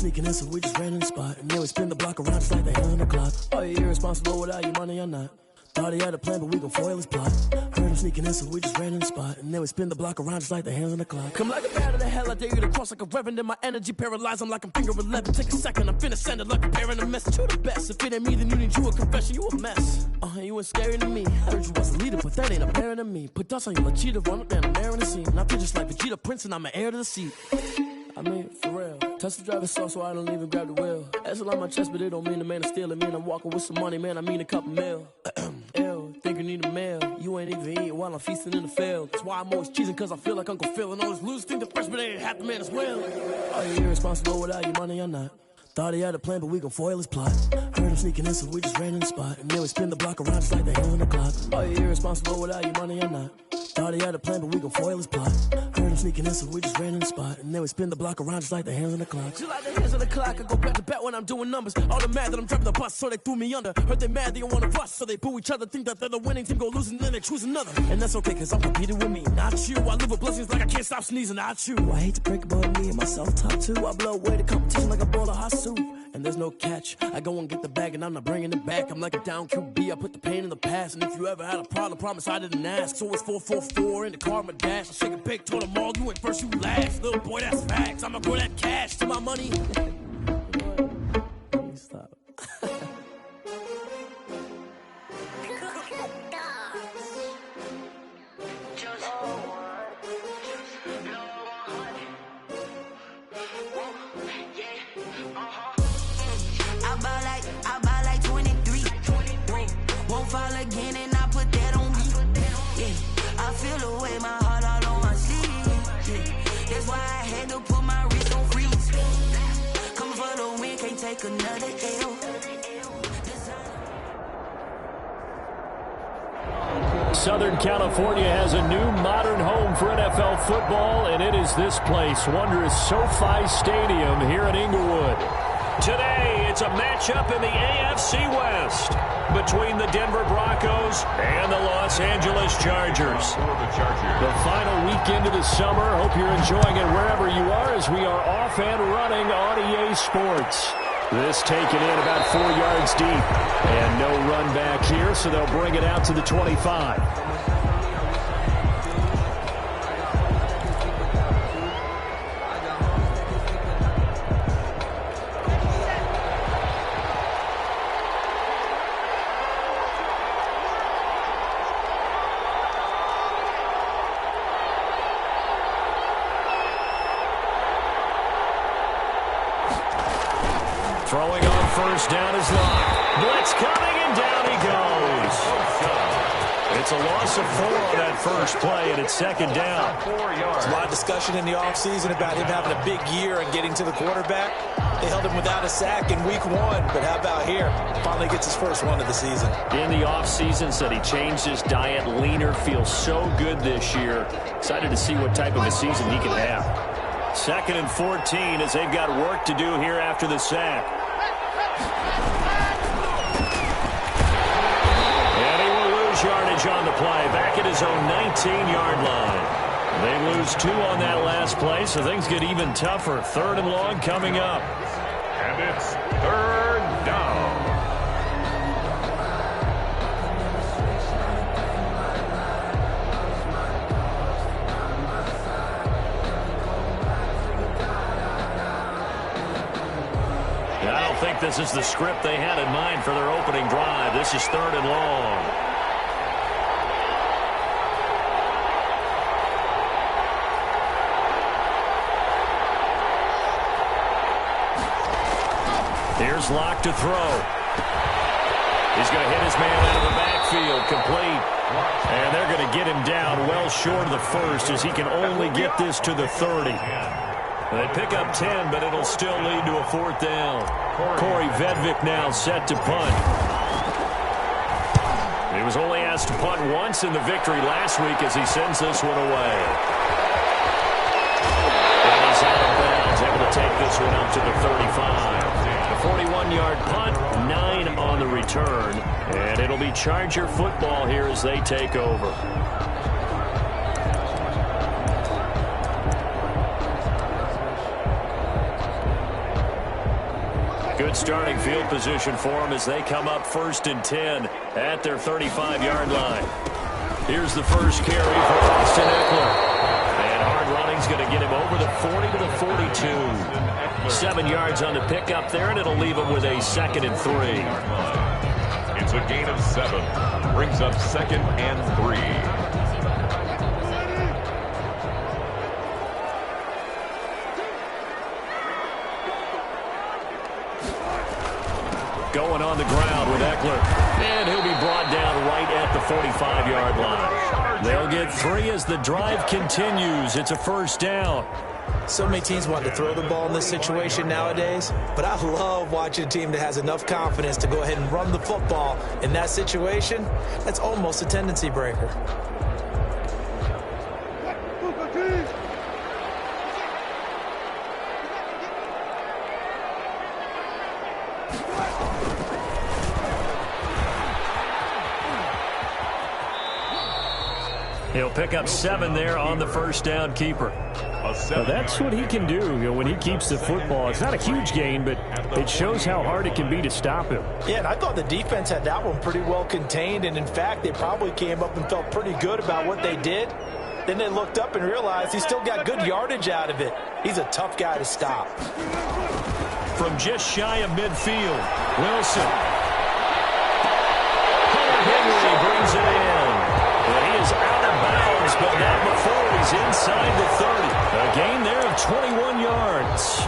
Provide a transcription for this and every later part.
sneaking in, so we just ran in the spot. And then we spin the block around just like the hand on the clock. Are you irresponsible without your money or not? Thought he had a plan, but we gon' foil his plot. Heard him sneaking in, so we just ran in the spot. And then we spin the block around just like the hands on the clock. Come like a bat of the hell, I dare you to cross like a reverend. In my energy paralyzed, I'm like I'm finger 11. Take a second, I'm finna send it like a parent a message. You the best, if it ain't me, then you need you a confession. You a mess, you ain't scary to me. Heard you was a leader, but that ain't apparent to me. Put dust on you like cheetah, run up down the air in the scene. And I feel just like Vegeta Prince, and I'm an heir to the seat. I mean, for real. Touch the driver's soft, so I don't even grab the wheel. That's on my chest, but it don't mean the man is stealing. Man, I'm walking with some money, man, I mean a couple mil. Ew, think you need a meal. You ain't even eating while I'm feasting in the field. That's why I'm always cheesing, cause I feel like Uncle Phil. And all those losers think the freshman ain't half the man as well. Are you irresponsible without your money or not? Thought he had a plan, but we gon' foil his plot. Heard him sneaking in, so we just ran in the spot. And then we spin the block around just like the hand on the clock. Are you irresponsible without your money or not? Thought he had a plan, but we gon' foil his plot. Heard him sneaking in, so we just ran in the spot. And then we spin the block around just like the hands on the clock. Just like the hands on the clock, I go back to back when I'm doing numbers. All the mad that I'm driving the bus, so they threw me under. Heard they mad, they don't wanna bust, so they boo each other. Think that they're the winning team, go losing, then they choose another. And that's okay, cause I'm competing with me, not you. I live with blessings like I can't stop sneezing, not you. I hate to break about me and my self-talk too. I blow away the competition like a bowl of hot soup. And there's no catch, I go and get the bag and I'm not bringing it back. I'm like a down QB, I put the pain in the past. And if you ever had a problem, promise I didn't ask. So it's 444 in the car, my dash. I shake a big, told them all, you ain't first, you last. Little boy, that's facts, I'ma grow that cash to my money. Stop. I buy like 23. Won't fall again and I put that on me. Yeah, I feel the way, my heart all on my sleeve. Yeah, that's why I had to put my wrist on freeze. Coming for the win, can't take another L. Southern California has a new modern home for NFL football, and it is this place, wondrous SoFi Stadium here in Inglewood. Today, it's a matchup in the AFC West between the Denver Broncos and the Los Angeles Chargers. The final weekend of the summer. Hope you're enjoying it wherever you are as we are off and running on EA Sports. This taken in about 4 yards deep. And no run back here, so they'll bring it out to the 25. Throwing on first down is Locke. Blitz coming, and down he goes. It's a loss of 4 on that first play, and it's second down. There's a lot of discussion in the offseason about him having a big year and getting to the quarterback. They held him without a sack in week 1, but how about here? Finally gets his first one of the season. In the offseason, said he changed his diet, leaner, feels so good this year. Excited to see what type of a season he can have. 2nd and 14 as they've got work to do here after the sack. And he will lose yardage on the play, back at his own 19-yard line. They lose 2 on that last play, so things get even tougher. 3rd and long coming up. And it's 3rd down. I don't think this is the script they had in mind for their opening drive. This is 3rd and long. Here's Locke to throw. He's going to hit his man out of the backfield, complete. And they're going to get him down well short of the first as he can only get this to the 30. They pick up 10, but it'll still lead to a 4th down. Corey Vedvik now set to punt. He was only asked to punt once in the victory last week as he sends this one away. And he's out of bounds, able to take this one up to the 35. A 41-yard punt, 9 on the return. And it'll be Charger football here as they take over. Good starting field position for them as they come up 1st and 10 at their 35-yard line. Here's the first carry for Austin Eckler. And hard running's going to get him over the 40 to the 42. 7 yards on the pickup there, and it'll leave him with a 2nd and 3. It's a gain of 7. Brings up 2nd and 3. Going on the ground with Eckler. And he'll be brought down right at the 45-yard line. They'll get 3 as the drive continues. It's a 1st down. So many teams want to throw the ball in this situation nowadays, but I love watching a team that has enough confidence to go ahead and run the football in that situation. That's almost a tendency breaker. He'll pick up 7 there on the 1st down keeper. Well, that's what he can do, when he keeps the football. It's not a huge gain, but it shows how hard it can be to stop him. Yeah, and I thought the defense had that one pretty well contained, and in fact, they probably came up and felt pretty good about what they did. Then they looked up and realized he still got good yardage out of it. He's a tough guy to stop. From just shy of midfield, Wilson. Henry brings it in. And he is out of bounds, but not before he's inside the 30. A gain there of 21 yards.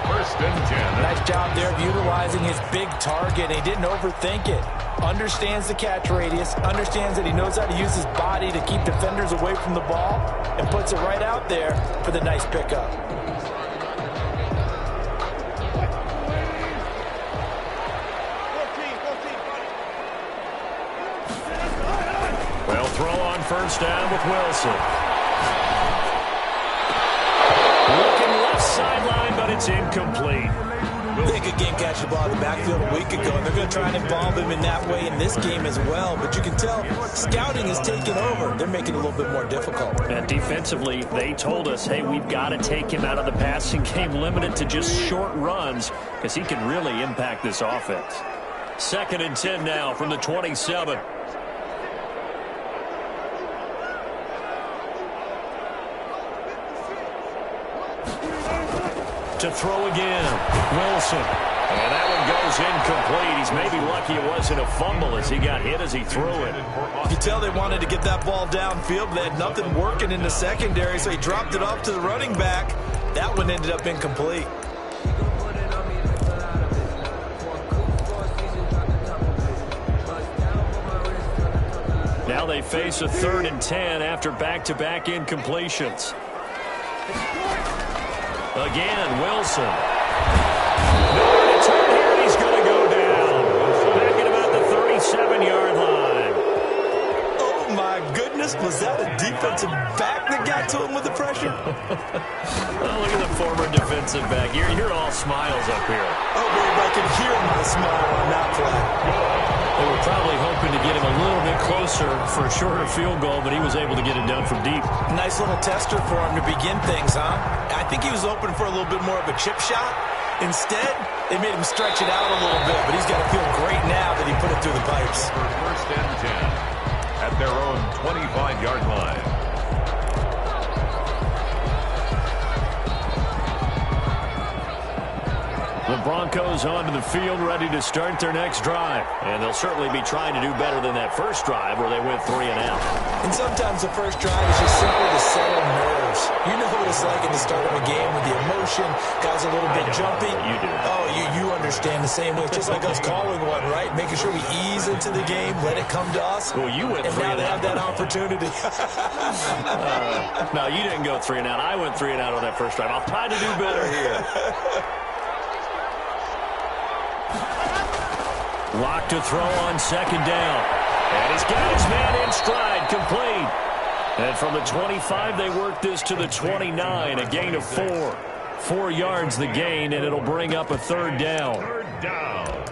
1st and 10. Nice job there of utilizing his big target. He didn't overthink it. Understands the catch radius, understands that he knows how to use his body to keep defenders away from the ball, and puts it right out there for the nice pickup. Well, throw on 1st down with Wilson. Looking left sideline, but it's incomplete. They could game catch the ball in the backfield a week ago, and they're going to try and involve him in that way in this game as well. But you can tell scouting is taking over. They're making it a little bit more difficult. And defensively, they told us, hey, we've got to take him out of the passing game, limited to just short runs, because he can really impact this offense. 2nd and 10 now from the 27. To throw again, Wilson. And that one goes incomplete. He's maybe lucky it wasn't a fumble as he got hit as he threw it. You can tell they wanted to get that ball downfield. They had nothing working in the secondary, so he dropped it off to the running back. That one ended up incomplete. Now they face a 3rd and 10 after back-to-back incompletions. Again, Wilson. Nowhere to turn here, and he's going to go down. Back at about the 37-yard line. Oh, my goodness. Was that a defensive back that got to him with the pressure? Oh, look at the former defensive back. You're all smiles up here. Oh, babe, I can hear my smile on that play. They were probably hoping to get him a little bit closer for a shorter field goal, but he was able to get it done from deep. Nice little tester for him to begin things, huh? I think he was open for a little bit more of a chip shot. Instead, they made him stretch it out a little bit, but he's got to feel great now that he put it through the pipes. 1st and 10 at their own 25-yard line. The Broncos onto the field, ready to start their next drive. And they'll certainly be trying to do better than that first drive where they went 3 and out. And sometimes the first drive is just simply to settle nerves. You know what it's like at the start of a game with the emotion, guys a little bit jumpy. You do. Oh, you understand the same way. It's just like us calling one, right? Making sure we ease into the game, let it come to us. Well, you went 3 and out. And now they have that opportunity. No, you didn't go 3 and out. I went 3 and out on that first drive. I'll try to do better here. Lock to throw on 2nd down. And he's got his man in stride, complete. And from the 25, they work this to the 29, a gain of 4. 4 yards the gain, and it'll bring up a 3rd down. 3rd down.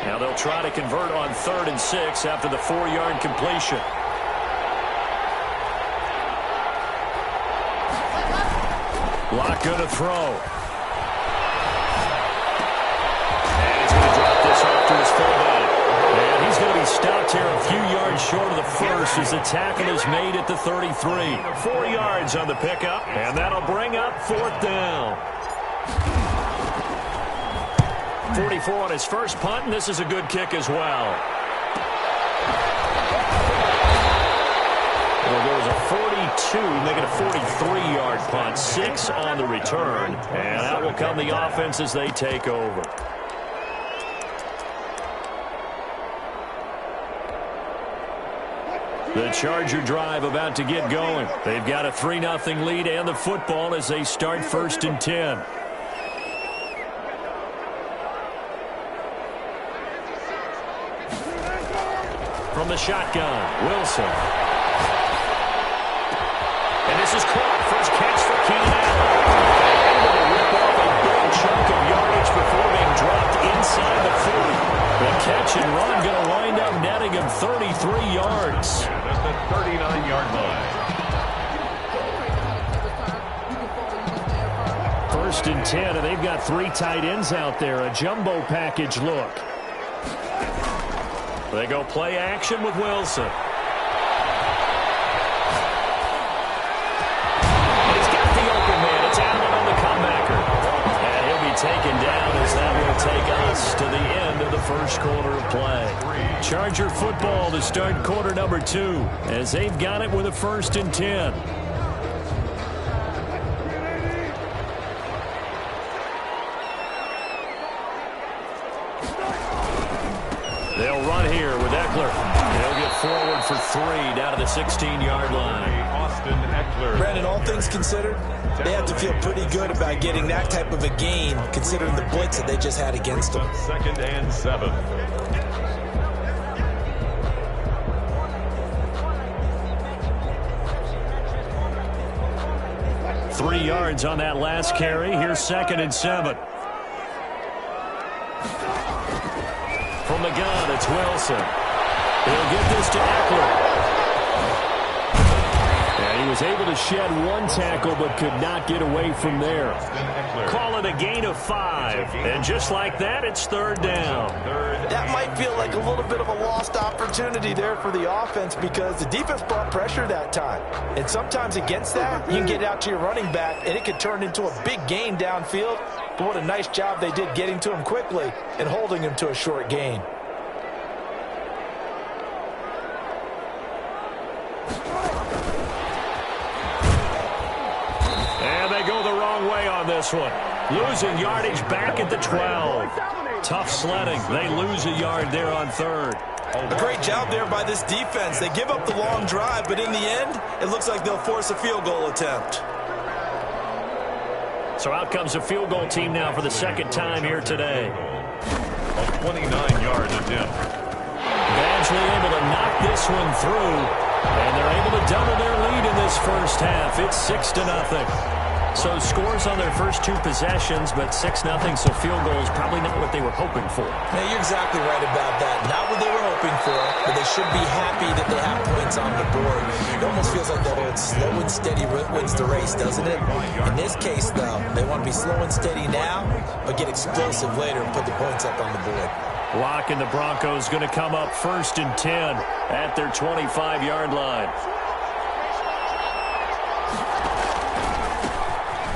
Now they'll try to convert on 3rd and 6 after the 4-yard completion. Lock going to throw. And he's going to drop this off to his fullback. And he's going to be stopped here a few yards short of the first as the tackle is made at the 33. 4 yards on the pickup, and that'll bring up 4th down. 44 on his first punt, and this is a good kick as well. Well, there was a 42, make it a 43-yard punt. 6 on the return, and out will come the offense as they take over. The Charger drive about to get going. They've got a 3-0 lead and the football as they start 1st and 10. From the shotgun, Wilson. And this is caught. First catch for Keenan Allen. Able to rip off a big chunk of yardage before being dropped inside the 40. The catch and run going to wind up netting him 33 yards. That's the 39-yard line. 1st and 10, and they've got 3 tight ends out there. A jumbo package look. They go play action with Wilson. He's got the open man. It's Allen on the comebacker. And he'll be taken down as that will take us to the end of the first quarter of play. Charger football to start quarter number 2 as they've got it with a 1st and 10. They'll run here with Eckler. He'll get forward for 3 down to the 16-yard line. Austin Eckler. Brandon, all things considered, they have to feel pretty good about getting that type of a gain, considering the blitz that they just had against them. 2nd and 7. Three yards on that last carry. Here's 2nd and 7. From the gun, it's Wilson. He'll get this to Eckler. And he was able to shed 1 tackle but could not get away from there. Call it a gain of 5. And just like that, it's 3rd down. That might feel like a little bit of a lost opportunity there for the offense because the defense brought pressure that time. And sometimes against that, you can get out to your running back, and it could turn into a big gain downfield. But what a nice job they did getting to him quickly and holding him to a short gain. And they go the wrong way on this one. Losing yardage back at the 12. Tough sledding. They lose a yard there on 3rd. A great job there by this defense. They give up the long drive, but in the end, it looks like they'll force a field goal attempt. So out comes a field goal team now for the 2nd time here today. A 29-yard attempt. Badgley able to knock this one through, and they're able to double their lead in this first half. It's 6-0. So scores on their first 2 possessions, but 6-0, so field goals probably not what they were hoping for. Yeah, you're exactly right about that. Not what they were hoping for, but they should be happy that they have points on the board. It almost feels like that old slow and steady wins the race, doesn't it? In this case, though, they want to be slow and steady now, but get explosive later and put the points up on the board. Lock and the Broncos going to come up 1st and 10 at their 25-yard line.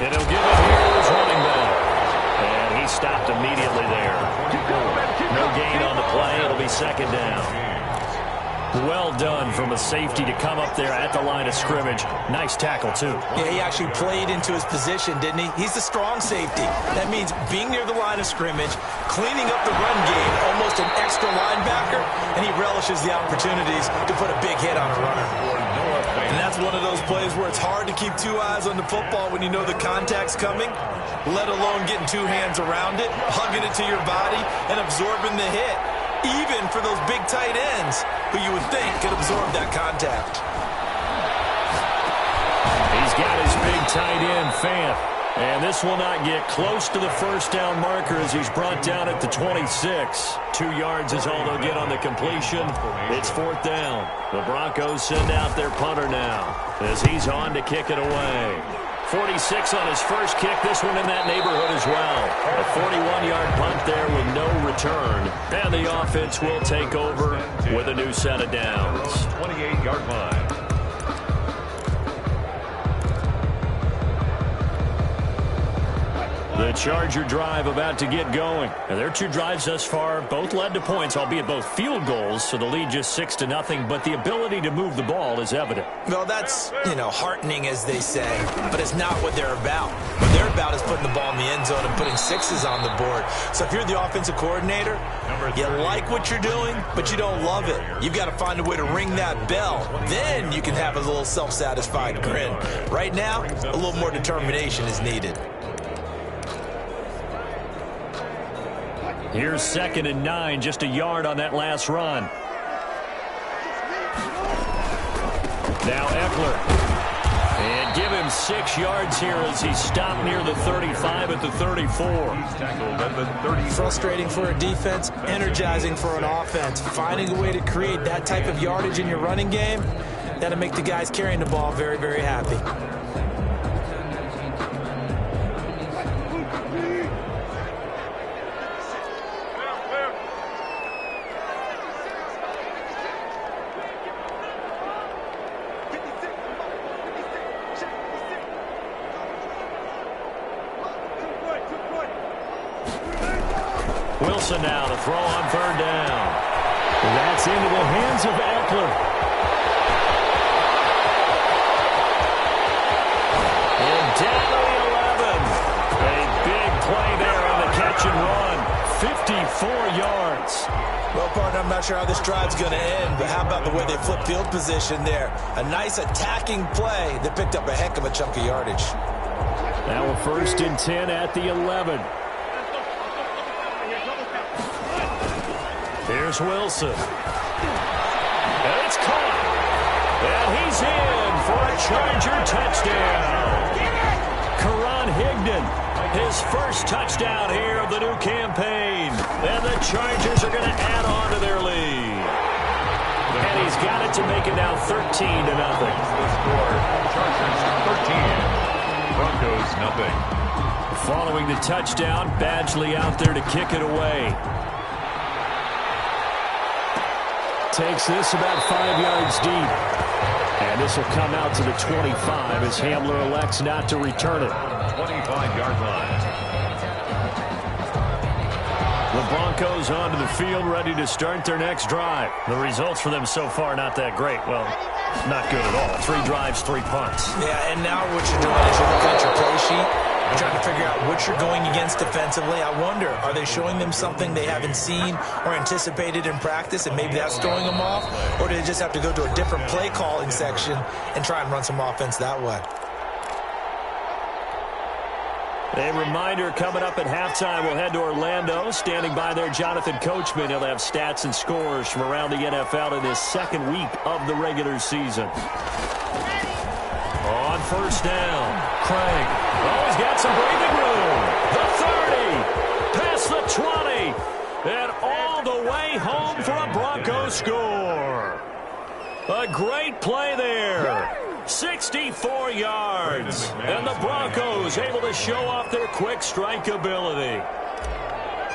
And he'll give it here to his running back. And he stopped immediately there. No gain on the play. It'll be 2nd down. Well done from a safety to come up there at the line of scrimmage. Nice tackle, too. Yeah, he actually played into his position, didn't he? He's the strong safety. That means being near the line of scrimmage, cleaning up the run game, almost an extra linebacker, and he relishes the opportunities to put a big hit on a runner. And that's one of those plays where it's hard to keep 2 eyes on the football when you know the contact's coming, let alone getting 2 hands around it, hugging it to your body, and absorbing the hit, even for those big tight ends who you would think could absorb that contact. He's got his big tight end, Fant. And this will not get close to the first down marker as he's brought down at the 26. 2 yards is all they'll get on the completion. It's 4th down. The Broncos send out their punter now as he's on to kick it away. 49 36 on his first kick. This one in that neighborhood as well. A 41-yard punt there with no return. And the offense will take over with a new set of downs. 28-yard line. The Charger drive about to get going. Now, their two drives thus far both led to points, albeit both field goals, so the lead just 6-0, but the ability to move the ball is evident. Well, that's, heartening, as they say, but it's not what they're about. What they're about is putting the ball in the end zone and putting sixes on the board. So if you're the offensive coordinator, you like what you're doing, but you don't love it. You've got to find a way to ring that bell. Then you can have a little self-satisfied grin. Right now, a little more determination is needed. Here's 2nd and 9, just a yard on that last run. Now Eckler. And give him 6 yards here as he stopped near the 35 at the 34. Frustrating for a defense, energizing for an offense. Finding a way to create that type of yardage in your running game, that'll make the guys carrying the ball very, very happy. Wilson now to throw on 3rd down. That's into the hands of Eckler. And down to the 11. A big play there on the catch and run. 54 yards. Well, partner, I'm not sure how this drive's going to end, but how about the way they flip field position there? A nice attacking play that picked up a heck of a chunk of yardage. Now we're 1st and 10 at the 11. Here's Wilson. And it's caught. And he's in for a Charger touchdown. Karan Higdon, his first touchdown here of the new campaign. And the Chargers are going to add on to their lead. And he's got it to make it now 13-0. The score, Chargers 13, Broncos nothing. Following the touchdown, Badgley out there to kick it away. Takes this about 5 yards deep. And this will come out to the 25 as Hamler elects not to return it. 25-yard line. The Broncos onto the field, ready to start their next drive. The results for them so far not that great. Well, not good at all. 3 drives, 3 punts. Yeah, and now what you're doing is you're looking at your play sheet, trying to figure out what you're going against defensively. I wonder, are they showing them something they haven't seen or anticipated in practice, and maybe that's throwing them off? Or do they just have to go to a different play calling section and try and run some offense that way? A reminder coming up at halftime, we'll head to Orlando. Standing by there, Jonathan Coachman. He'll have stats and scores from around the NFL in this 2nd week of the regular season. On 1st down, Craig. Oh, he's got some breathing room. The 30, past the 20, and all the way home for a Broncos score. A great play there. 64 yards. And the Broncos able to show off their quick strike ability.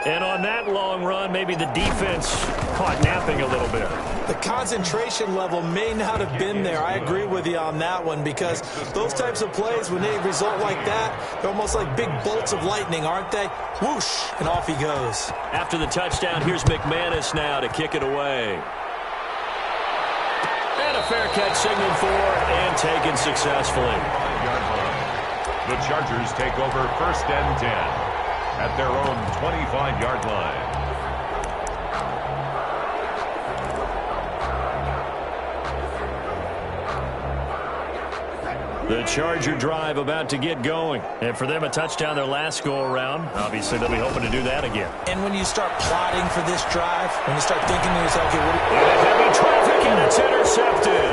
And on that long run, maybe the defense caught napping a little bit. The concentration level may not have been there. I agree with you on that one, because those types of plays, when they result like that, they're almost like big bolts of lightning, aren't they? Whoosh, and off he goes. After the touchdown, here's McManus now to kick it away. And a fair catch signaled for and taken successfully. The Chargers take over 1st and 10 at their own 25-yard line. The Charger drive about to get going. And for them, a touchdown their last go-around. Obviously, they'll be hoping to do that again. And when you start plotting for this drive, when you start thinking to yourself, okay, heavy traffic, and it's intercepted.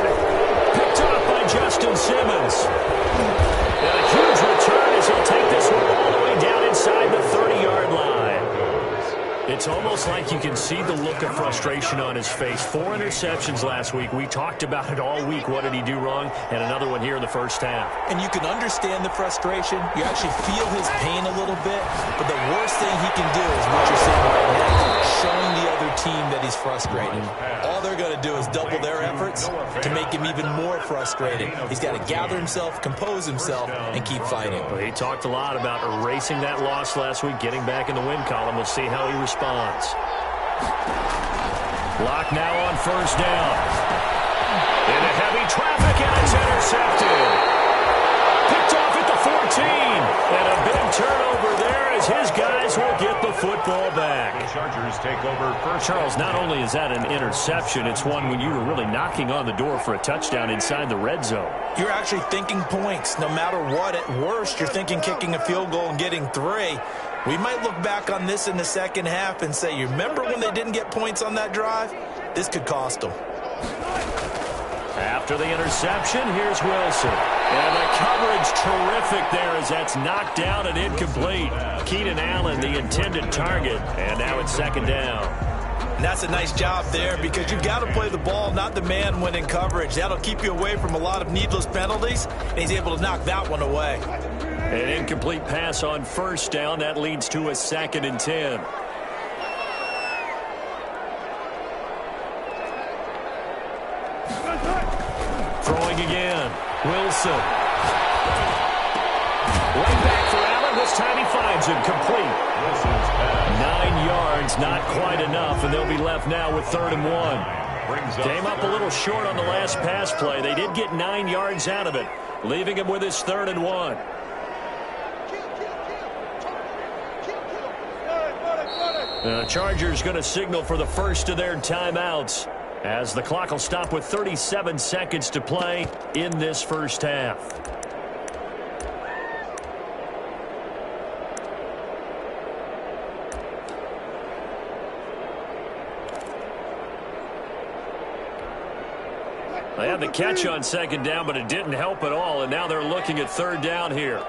Picked up by Justin Simmons. And a huge return as he'll take this one all the way down inside the 30-yard line. It's almost It's like you can see the look of frustration on his face. 4 interceptions last week. We talked about it all week. What did he do wrong? And another one here in the first half. And you can understand the frustration. You actually feel his pain a little bit. But the worst thing he can do is what you're saying right now, showing the other team that he's frustrated. All they're going to do is double their efforts to make him even more frustrated. He's got to gather himself, compose himself, and keep fighting. Well, he talked a lot about erasing that loss last week, getting back in the win column. We'll see how he responds. Block now on first down. Into heavy traffic, and it's intercepted. Picked off at the 14. And a big turnover there as his guys will get the football back. The Chargers take over first. Charles, not only is that an interception, it's one when you were really knocking on the door for a touchdown inside the red zone. You're actually thinking points. No matter what, at worst, you're thinking kicking a field goal and getting 3. We might look back on this in the second half and say, you remember when they didn't get points on that drive? This could cost them. After the interception, here's Wilson. And the coverage terrific there as that's knocked down and incomplete. Keenan Allen, the intended target, and now it's second down. And that's a nice job there because you've got to play the ball, not the man when in coverage. That'll keep you away from a lot of needless penalties, and he's able to knock that one away. An incomplete pass on first down. That leads to a 2nd and 10. Throwing again. Wilson. Way back for Allen. This time he finds him. Complete. 9 yards, not quite enough, and they'll be left now with 3rd and 1. Came up a little short on the last pass play. They did get 9 yards out of it, leaving him with his 3rd and 1. The Chargers going to signal for the first of their timeouts as the clock will stop with 37 seconds to play in this first half. They had the catch on 2nd down, but it didn't help at all, and now they're looking at 3rd down here.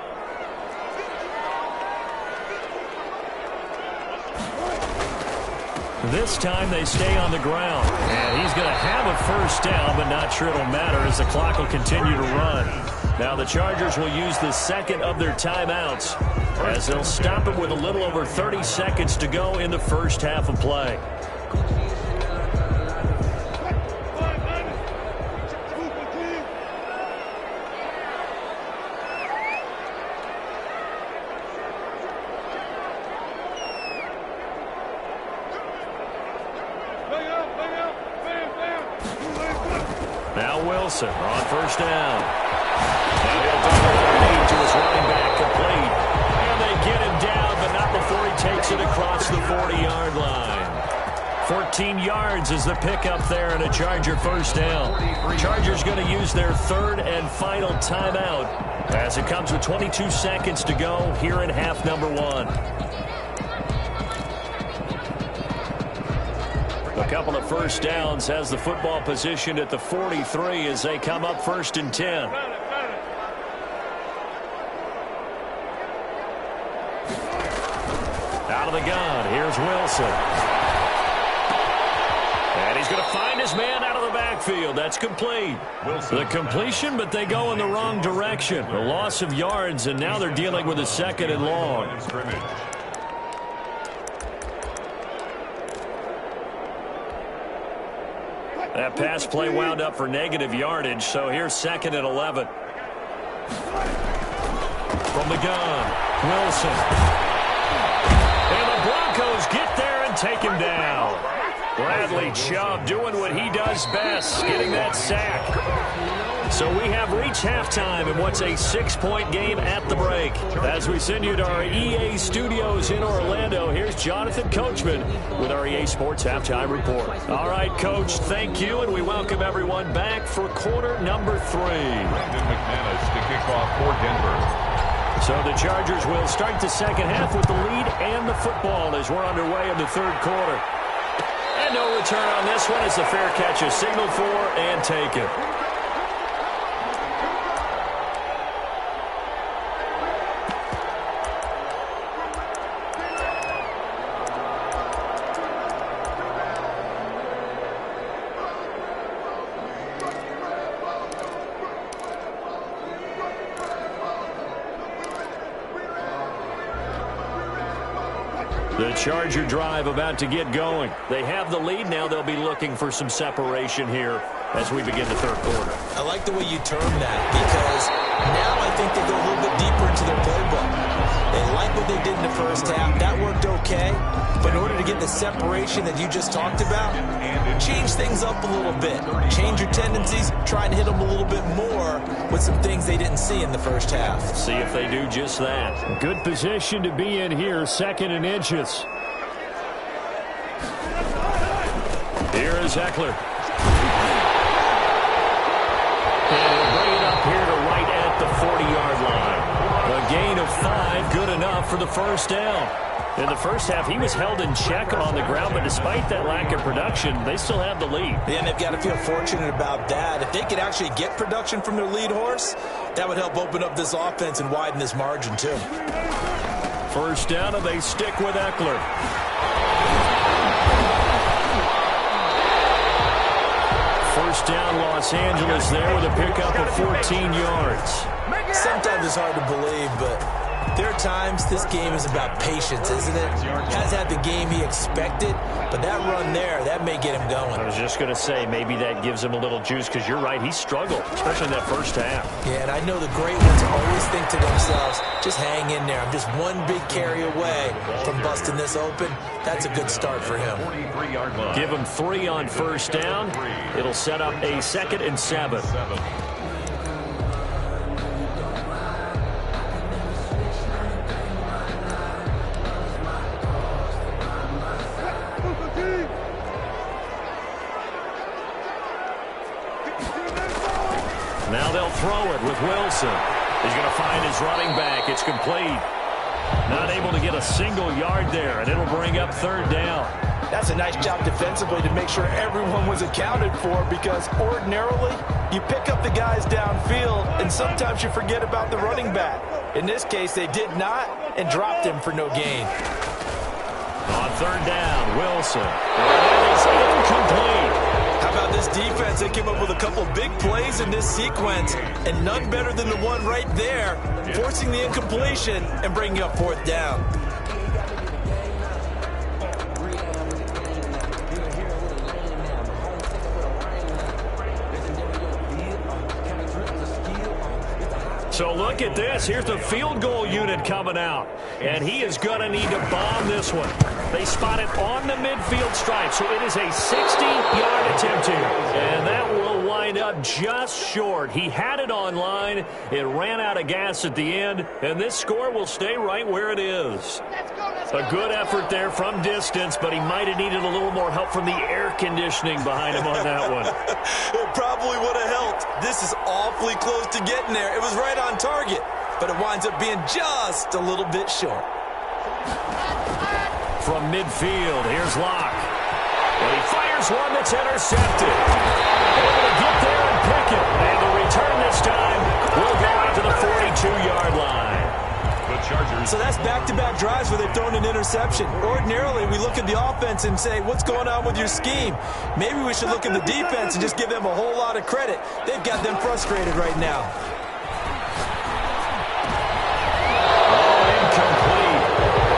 This time they stay on the ground. And he's going to have a first down, but not sure it'll matter as the clock will continue to run. Now the Chargers will use the 2nd of their timeouts as they'll stop it with a little over 30 seconds to go in the first half of play. Now Wilson on first down. And he'll double to his running back, complete. And they get him down, but not before he takes it across the 40-yard line. 14 yards is the pickup there and a Charger first down. Chargers going to use their 3rd and final timeout as it comes with 22 seconds to go here in half number 1. A couple of first downs has the football positioned at the 43 as they come up 1st and 10. Out of the gun, here's Wilson. And he's going to find his man out of the backfield. That's complete. The completion, but they go in the wrong direction. A loss of yards, and now they're dealing with a 2nd and long. That pass play wound up for negative yardage, so here's 2nd and 11. From the gun, Wilson. And the Broncos get there and take him down. Bradley Chubb doing what he does best, getting that sack. So we have reached halftime in what's a 6-point game at the break. As we send you to our EA studios in Orlando, here's Jonathan Coachman with our EA Sports Halftime Report. All right, Coach, thank you, and we welcome everyone back for quarter number 3. Brandon McManus to kick off for Denver. So the Chargers will start the second half with the lead and the football as we're underway in the 3rd quarter. And no return on this one as the fair catch is signaled for and taken. The Charger drive about to get going. They have the lead now. They'll be looking for some separation here as we begin the third quarter. I like the way you term that because now I think they go a little bit deeper into their playbook. They like what they did in the first half. That worked okay. But in order to get the separation that you just talked about, change things up a little bit. Change your tendencies. Try and hit them a little bit more with some things they didn't see in the first half. See if they do just that. Good position to be in here, 2nd and inches. Here is Eckler. And he'll bring it up here to right at the 40-yard line. A gain of 5, good enough for the first down. In the first half, he was held in check on the ground, but despite that lack of production, they still have the lead. Yeah, and they've got to feel fortunate about that. If they could actually get production from their lead horse, that would help open up this offense and widen this margin, too. First down, and they stick with Eckler. First down, Los Angeles there with a pickup of 14 yards. Sometimes it's hard to believe, but there are times this game is about patience, isn't it? Has had the game he expected, but that run there, that may get him going. I was just going to say, maybe that gives him a little juice, because you're right, he struggled, especially in that first half. Yeah, and I know the great ones always think to themselves, just hang in there. I'm just one big carry away from busting this open. That's a good start for him. Give him 3 on first down. It'll set up a 2nd and 7. Now they'll throw it with Wilson. He's going to find his running back. It's complete. Not able to get a single yard there, and it'll bring up 3rd down. That's a nice job defensively to make sure everyone was accounted for, because ordinarily you pick up the guys downfield and sometimes you forget about the running back. In this case, they did not and dropped him for no gain. On 3rd down, Wilson. That is incomplete. How about this defense? They came up with a couple big plays in this sequence, and none better than the one right there, forcing the incompletion and bringing up 4th down. So look at this. Here's the field goal unit coming out. And he is going to need to bomb this one. They spot it on the midfield stripe. So it is a 60-yard attempt here. And that will wind up just short. He had it on line. It ran out of gas at the end. And this score will stay right where it is. A good effort there from distance, but he might have needed a little more help from the air conditioning behind him on that one. It probably would have helped. This is awfully close to getting there. It was right on target, but it winds up being just a little bit short. From midfield, here's Locke. And he fires one that's intercepted. Able to get there and pick it. And the return this time will go out to the 42-yard line. So that's back-to-back drives where they've thrown an interception. Ordinarily, we look at the offense and say, what's going on with your scheme? Maybe we should look at the defense and just give them a whole lot of credit. They've got them frustrated right now. Incomplete.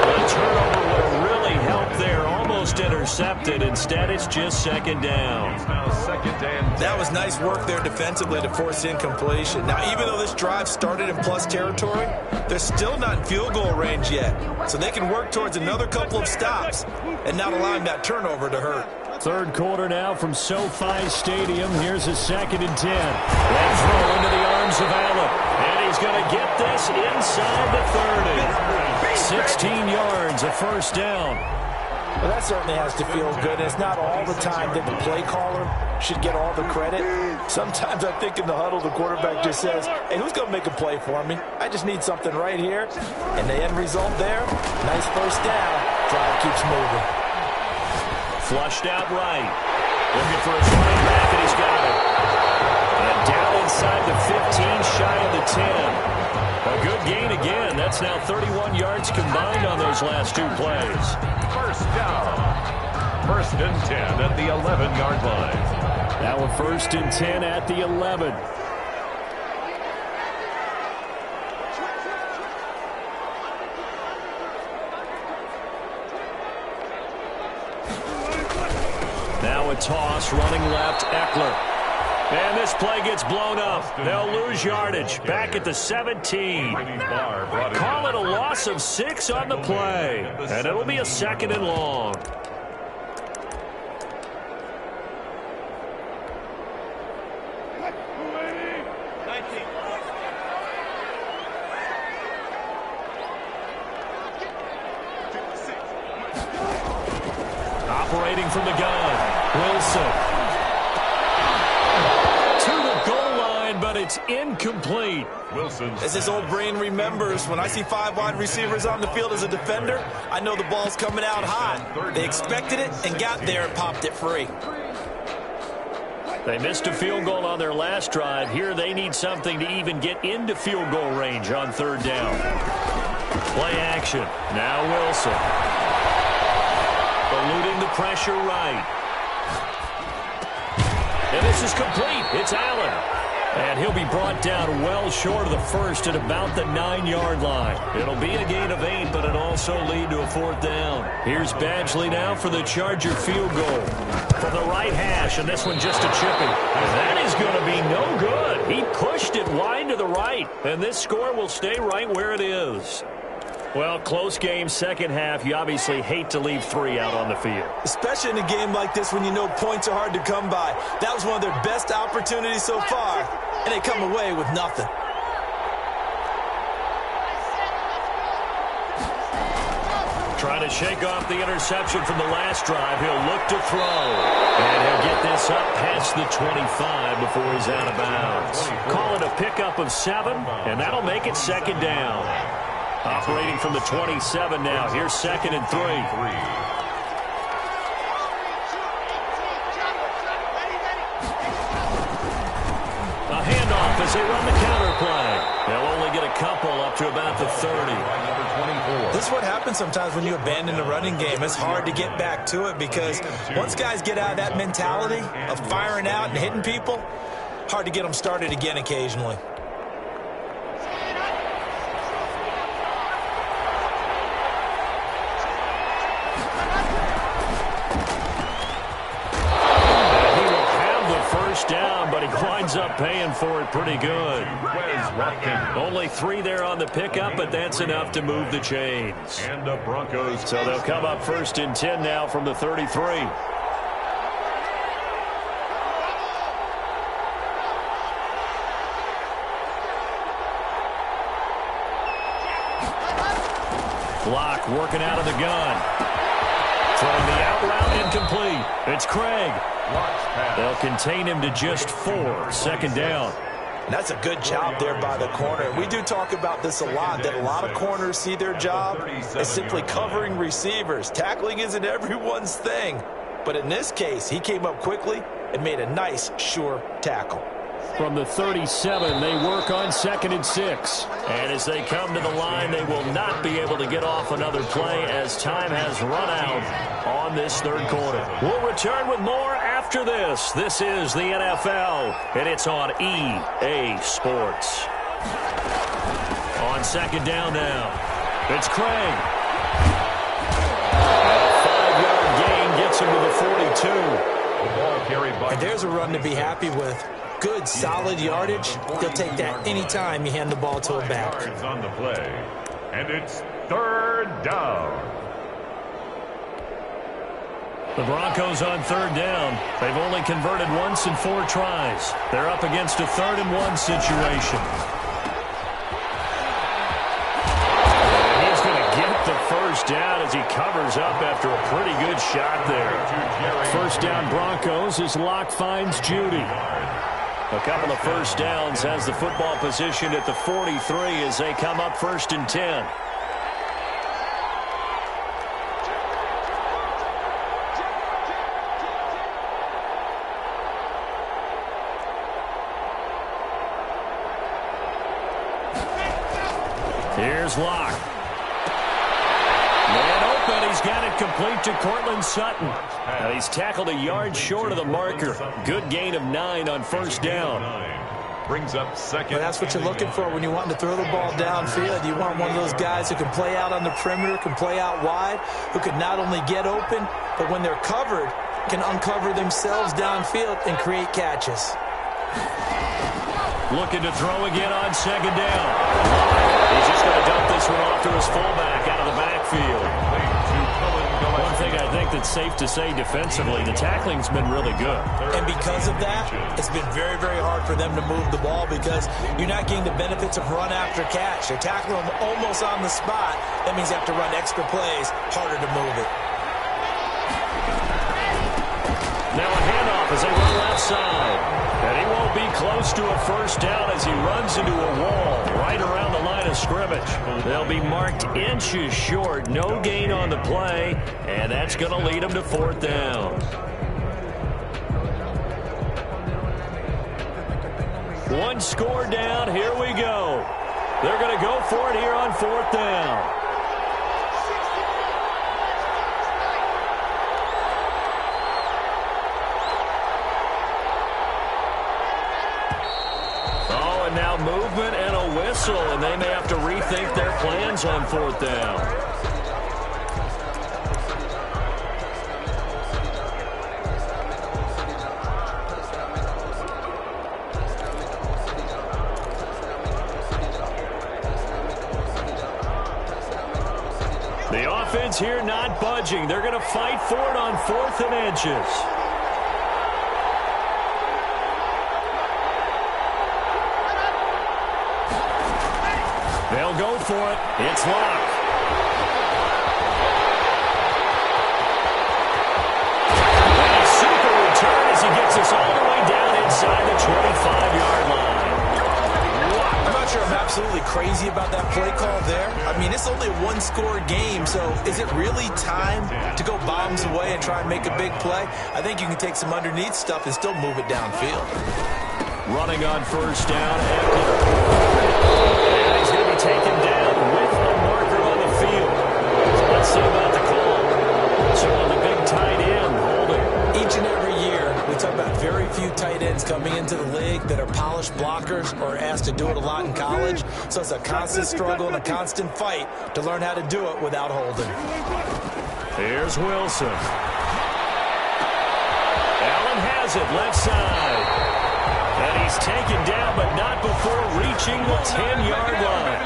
The turnover would have really helped there. Almost intercepted. Instead, it's just 2nd down. That was nice work there defensively to force incompletion. Now, even though this drive started in plus territory, they're still not in field goal range yet. So they can work towards another couple of stops and not allowing that turnover to hurt. 3rd quarter now from SoFi Stadium. Here's a 2nd and 10. And throw into the arms of Allen. And he's going to get this inside the 30. 16 yards, a first down. Well, that certainly has to feel good. It's not all the time that the play caller should get all the credit. Sometimes I think in the huddle, the quarterback just says, hey, who's going to make a play for me? I just need something right here. And the end result there, nice first down. Drive keeps moving. Flushed out right. Looking for his running back, and he's got it. And down inside the 15, shy of the 10. A good gain again. That's now 31 yards combined on those last 2 plays. First down. 1st and 10 at the 11-yard line. Now a 1st and 10 at the 11. toss, running left, Eckler. And this play gets blown up. They'll lose yardage. Back at the 17. Call it a loss of 6 on the play. And it'll be a 2nd and long. Operating from the gun, Wilson. To the goal line, but it's incomplete. As his old brain remembers, when I see 5 wide receivers on the field as a defender, I know the ball's coming out hot. They expected it and got there and popped it free. They missed a field goal on their last drive. Here they need something to even get into field goal range on 3rd down. Play action. Now Wilson. Eluding the pressure right. And this is complete. It's Allen. And he'll be brought down well short of the first at about the 9-yard line. It'll be a gain of 8, but it'll also lead to a 4th down. Here's Badgley now for the Charger field goal. From the right hash, and this one just a chipping. That is going to be no good. He pushed it wide to the right, and this score will stay right where it is. Well, close game, second half. You obviously hate to leave 3 out on the field. Especially in a game like this when you know points are hard to come by. That was one of their best opportunities so far, and they come away with nothing. Trying to shake off the interception from the last drive. He'll look to throw. And he'll get this up past the 25 before he's out of bounds. Call it a pickup of 7, and that'll make it 2nd down. Operating from the 27 now. Here's 2nd and 3. A handoff as they run the counter play. They'll only get a couple up to about the 30. This is what happens sometimes when you abandon the running game. It's hard to get back to it because once guys get out of that mentality of firing out and hitting people, hard to get them started again occasionally. Down, but he winds up paying for it pretty good. Only 3 there on the pickup, but that's enough to move the chains. And the Broncos. So they'll come up 1st and 10 now from the 33. Block working out of the gun. Throwing the out route incomplete. It's Craig. They'll contain him to just 4. 2nd down. And that's a good job there by the corner. We do talk about this a lot, that a lot of corners see their job as simply covering receivers. Tackling isn't everyone's thing. But in this case, he came up quickly and made a nice, sure tackle. From the 37, they work on 2nd and 6. And as they come to the line, they will not be able to get off another play as time has run out on this 3rd quarter. We'll return with more after this. This is the NFL, and it's on EA Sports. On 2nd down now, it's Craig. A 5-yard gain gets him to the 42. The ball carried by. And there's a run to be happy with. Good, solid yardage. They'll take that anytime you hand the ball to a back. On the play, and it's 3rd down. The Broncos on 3rd down. They've only converted once in 4 tries. They're up against a 3rd and 1 situation. And he's going to get the 1st down as he covers up after a pretty good shot there. 1st down Broncos as Locke finds Judy. A couple of 1st downs has the football position at the 43 as they come up 1st and 10. Here's Locke. Man open. He's got it complete to Cortland Sutton. And he's tackled a yard short of the marker. Good gain of 9 on 1st down. Brings up 2nd. Well, that's what you're looking for when you want to throw the ball downfield. You want one of those guys who can play out on the perimeter, can play out wide, who can not only get open, but when they're covered, can uncover themselves downfield and create catches. Looking to throw again on second down. He's just going to dump this one off to his fullback out of the backfield. One thing I think that's safe to say defensively, the tackling's been really good. And because of that, it's been very, very hard for them to move the ball because you're not getting the benefits of run after catch. They're tackling them almost on the spot. That means you have to run extra plays, harder to move it. Now a handoff as they run left side. And he won't be close to a first down as he runs into a wall right around the line of scrimmage. They'll be marked inches short. No gain on the play, and that's going to lead them to fourth down. One score down. Here we go. They're going to go for it here on fourth down. Now movement and a whistle, and they may have to rethink their plans on fourth down. The offense here not budging. They're going to fight for it on 4th and inches. They'll go for it. It's Locke. And a super return as he gets us all the way down inside the 25-yard line. I'm not sure I'm absolutely crazy about that play call there. I mean, it's only a one-score game, so is it really time to go bombs away and try and make a big play? I think you can take some underneath stuff and still move it downfield. Running on first down, and he's going to be taken down with a marker on the field. So let's see about the call. So on the big tight end, holding. Each and every year, we talk about very few tight ends coming into the league that are polished blockers or asked to do it a lot in college. So it's a constant struggle and a constant fight to learn how to do it without holding. Here's Wilson. Allen has it, left side. And he's taken down, but not before reaching the 10-yard line.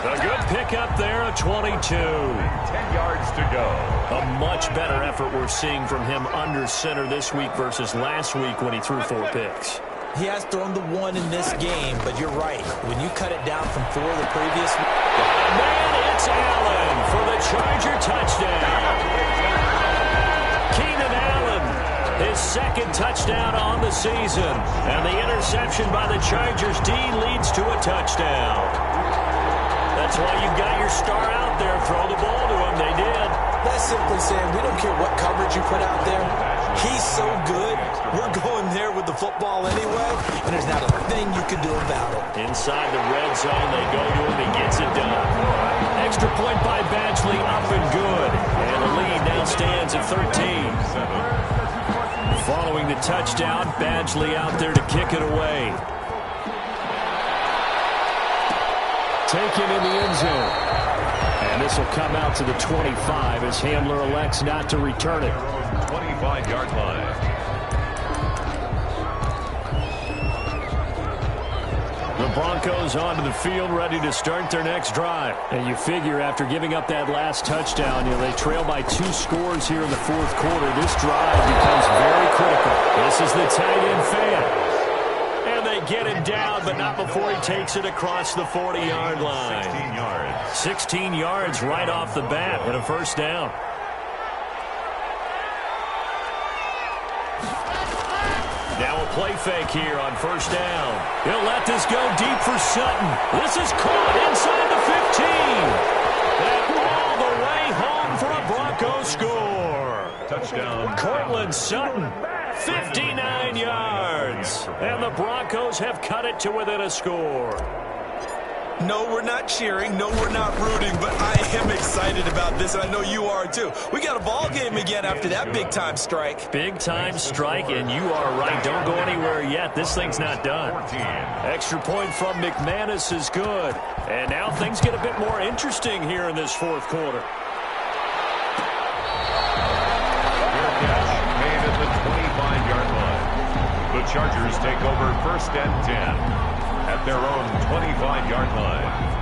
A good pickup there, a 22. 10 yards to go. A much better effort we're seeing from him under center this week versus last week when he threw 4 picks. He has thrown the 1 in this game, but you're right. When you cut it down from 4 the previous week. Man, it's Allen for the Charger touchdown. Keenan Allen, his second touchdown on the season. And the interception by the Chargers D leads to a touchdown. That's why you got your star out there. Throw the ball to him. They did. That's simply saying we don't care what coverage you put out there. He's so good. We're going there with the football anyway, and there's not a thing you can do about it. Inside the red zone, they go to him. He gets it done. Extra point by Badgley, up and good. And the lead now stands at 13. Following the touchdown, Badgley out there to kick it away. Taken in the end zone. And this will come out to the 25 as Hamler elects not to return it. 25-yard line. The Broncos onto the field, ready to start their next drive. And you figure after giving up that last touchdown, they trail by 2 scores here in the fourth quarter. This drive becomes very critical. This is the tight end fan. And they get him down, but not before he takes it across the 40-yard line. 16 yards. 16 yards right off the bat and a first down. Now a play fake here on first down. He'll let this go deep for Sutton. This is caught inside the 15. And all the way home for a Bronco score. Touchdown. Cortland Sutton, 59 yards. And the Broncos have cut it to within a score. No, we're not cheering. No, we're not rooting. But I am excited about this, and I know you are too. We got a ball game again after that big-time strike. Big-time strike, and you are right. Don't go anywhere yet. This thing's not done. 14. Extra point from McManus is good. And now things get a bit more interesting here in this fourth quarter. Made The Chargers take over 1st and 10 at their own 25-yard line.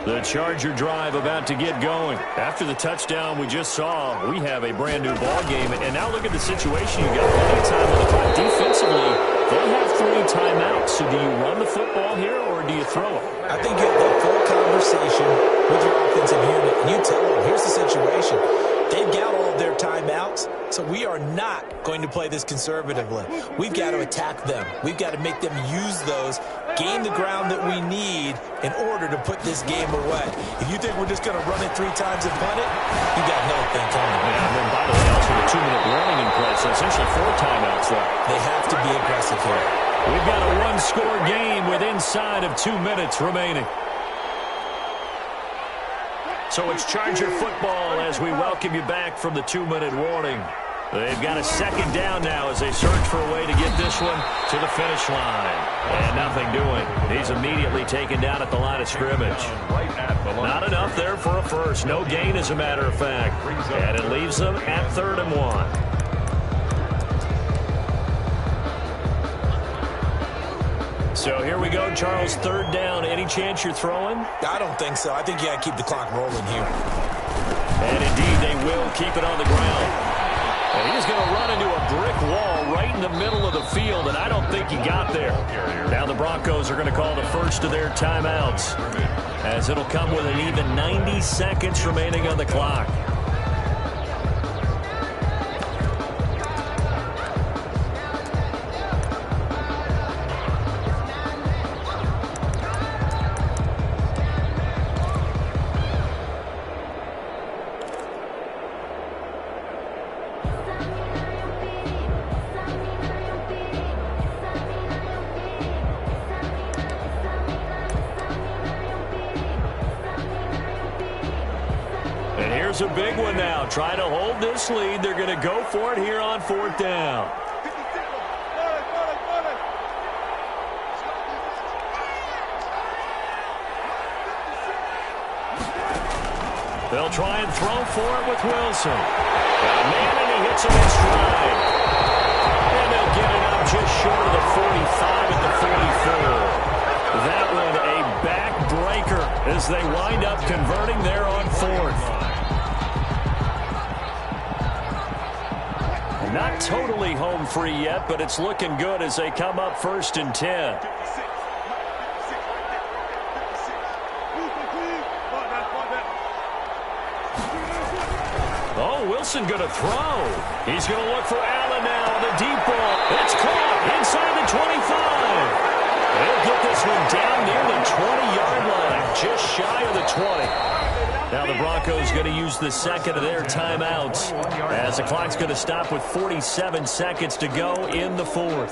The Charger drive about to get going. After the touchdown we just saw, we have a brand new ball game. And now look at the situation. You got plenty of time on the clock. Defensively, they have 3 timeouts. So do you run the football here or do you throw it? I think you have that full conversation with your offensive unit, and you tell them, here's the situation. They've got all of their timeouts, so we are not going to play this conservatively. We've got to attack them. We've got to make them use those, gain the ground that we need in order to put this game away. If you think we're just going to run it 3 times and punt it, you got another thing coming. Yeah, and then by the way, also the 2-minute warning in play, so essentially 4 timeouts left. They have to be aggressive here. We've got a 1-score game with inside of 2 minutes remaining. So it's Charger football as we welcome you back from the 2-minute warning. They've got a 2nd down now as they search for a way to get this one to the finish line. And nothing doing. He's immediately taken down at the line of scrimmage. Not enough there for a first. No gain, as a matter of fact. And it leaves them at 3rd and 1. So here we go, Charles, 3rd down. Any chance you're throwing? I don't think so. I think you got to keep the clock rolling here. And indeed, they will keep it on the ground. And he's going to run into a brick wall right in the middle of the field, and I don't think he got there. Now the Broncos are going to call the first of their timeouts, as it'll come with an even 90 seconds remaining on the clock. A big one now. Trying to hold this lead. They're going to go for it here on 4th down. They'll try and throw for it with Wilson. Got a man, and he hits him in stride. And they'll get it up just short of the 45 at the 44. That one a backbreaker as they wind up converting there on 4th. Not totally home free yet, but it's looking good as they come up 1st and 10. Oh, Wilson going to throw. He's going to look for Allen now on the deep ball. It's caught inside the 25. They'll get this one down near the 20-yard line, just shy of the 20. Now the Broncos going to use the 2nd of their timeouts as the clock's going to stop with 47 seconds to go in the 4th.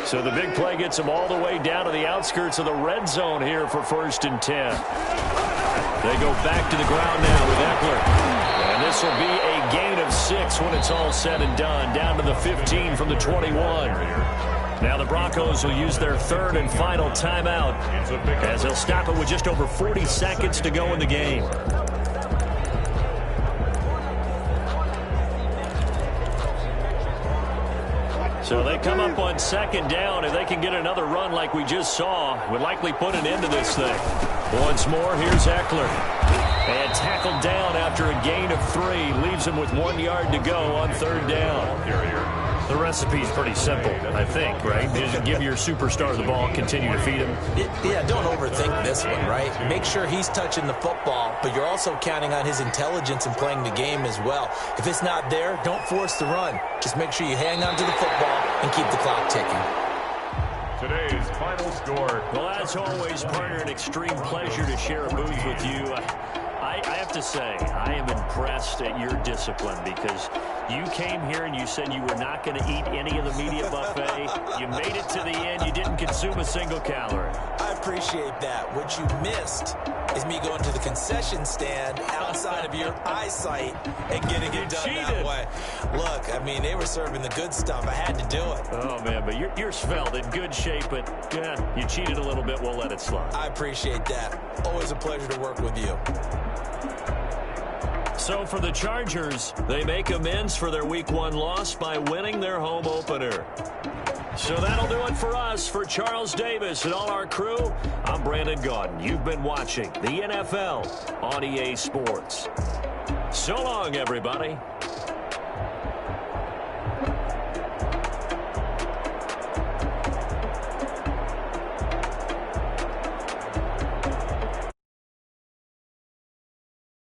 So the big play gets them all the way down to the outskirts of the red zone here for 1st and 10. They go back to the ground now with Eckler. And this will be a gain of 6 when it's all said and done, down to the 15 from the 21. Now the Broncos will use their 3rd and final timeout as they'll stop it with just over 40 seconds to go in the game. So they come up on 2nd down. If they can get another run like we just saw, would likely put an end to this thing. Once more, here's Eckler. And tackled down after a gain of 3. Leaves him with 1 yard to go on 3rd down. The recipe's pretty simple, I think, right? Just give your superstar the ball, continue to feed him. Yeah, don't overthink this one, right? Make sure he's touching the football, but you're also counting on his intelligence in playing the game as well. If it's not there, don't force the run. Just make sure you hang on to the football and keep the clock ticking. Today's final score. Well, as always, partner, an extreme pleasure to share a booth with you. I have to say, I am impressed at your discipline because you came here and you said you were not going to eat any of the media buffet. You made it to the end. You didn't consume a single calorie. I appreciate that. What you missed is me going to the concession stand outside of your eyesight and getting it done that way. Look, I mean, they were serving the good stuff. I had to do it. Oh, man, but you're svelte, in good shape, but yeah, you cheated a little bit. We'll let it slide. I appreciate that. Always a pleasure to work with you. So for the Chargers, they make amends for their Week 1 loss by winning their home opener. So that'll do it for us. For Charles Davis and all our crew, I'm Brandon Gaudin. You've been watching the NFL on EA Sports. So long, everybody.